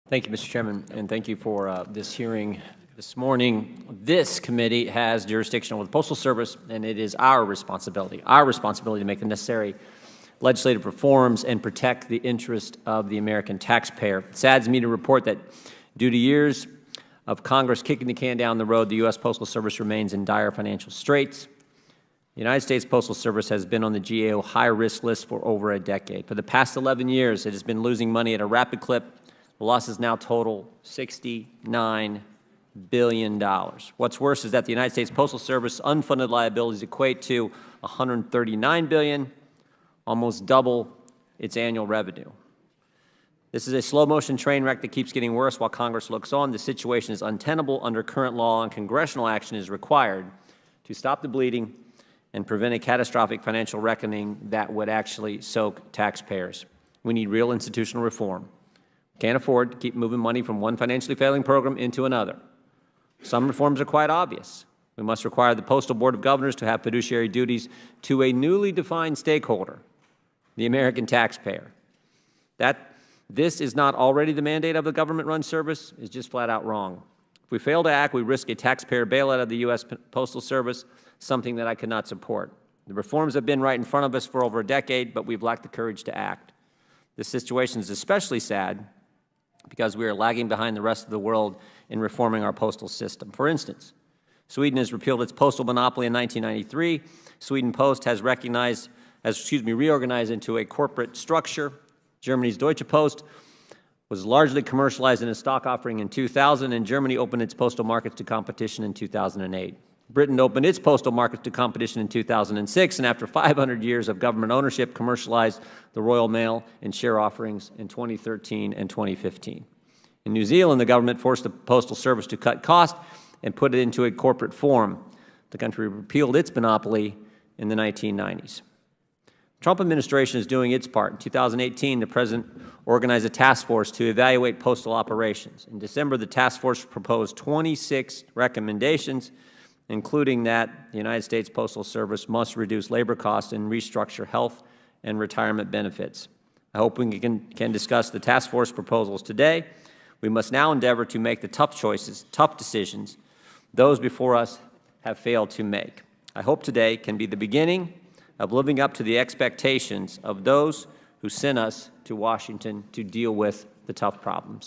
Thank you, Mr. Chairman, and thank you for this hearing this morning. This committee has jurisdiction over the Postal Service, and it is our responsibility to make the necessary legislative reforms and protect the interest of the American taxpayer. It saddens me to report that due to years of Congress kicking the can down the road, the U.S. Postal Service remains in dire financial straits. The United States Postal Service has been on the GAO high-risk list for over a decade. For the past 11 years, it has been losing money at a rapid clip. The losses now total $69 billion. What's worse is that the United States Postal Service unfunded liabilities equate to $139 billion, almost double its annual revenue. This is a slow-motion train wreck that keeps getting worse while Congress looks on. The situation is untenable under current law, and congressional action is required to stop the bleeding and prevent a catastrophic financial reckoning that would actually soak taxpayers. We need real institutional reform. Can't afford to keep moving money from one financially failing program into another. Some reforms are quite obvious. We must require the Postal Board of Governors to have fiduciary duties to a newly defined stakeholder, the American taxpayer. That this is not already the mandate of the government-run service is just flat out wrong. If we fail to act, we risk a taxpayer bailout of the U.S. Postal Service, something that I could not support. The reforms have been right in front of us for over a decade, but we've lacked the courage to act. This situation is especially sad because we are lagging behind the rest of the world in reforming our postal system. For instance, Sweden has repealed its postal monopoly in 1993. Sweden Post has reorganized into a corporate structure. Germany's Deutsche Post was largely commercialized in a stock offering in 2000, and Germany opened its postal markets to competition in 2008. Britain opened its postal markets to competition in 2006, and after 500 years of government ownership, commercialized the Royal Mail and share offerings in 2013 and 2015. In New Zealand, the government forced the Postal Service to cut costs and put it into a corporate form. The country repealed its monopoly in the 1990s. The Trump administration is doing its part. In 2018, the President organized a task force to evaluate postal operations. In December, the task force proposed 26 recommendations, including that the United States Postal Service must reduce labor costs and restructure health and retirement benefits. I hope we can discuss the task force proposals today. We must now endeavor to make the tough choices, tough decisions those before us have failed to make. I hope today can be the beginning of living up to the expectations of those who sent us to Washington to deal with the tough problems.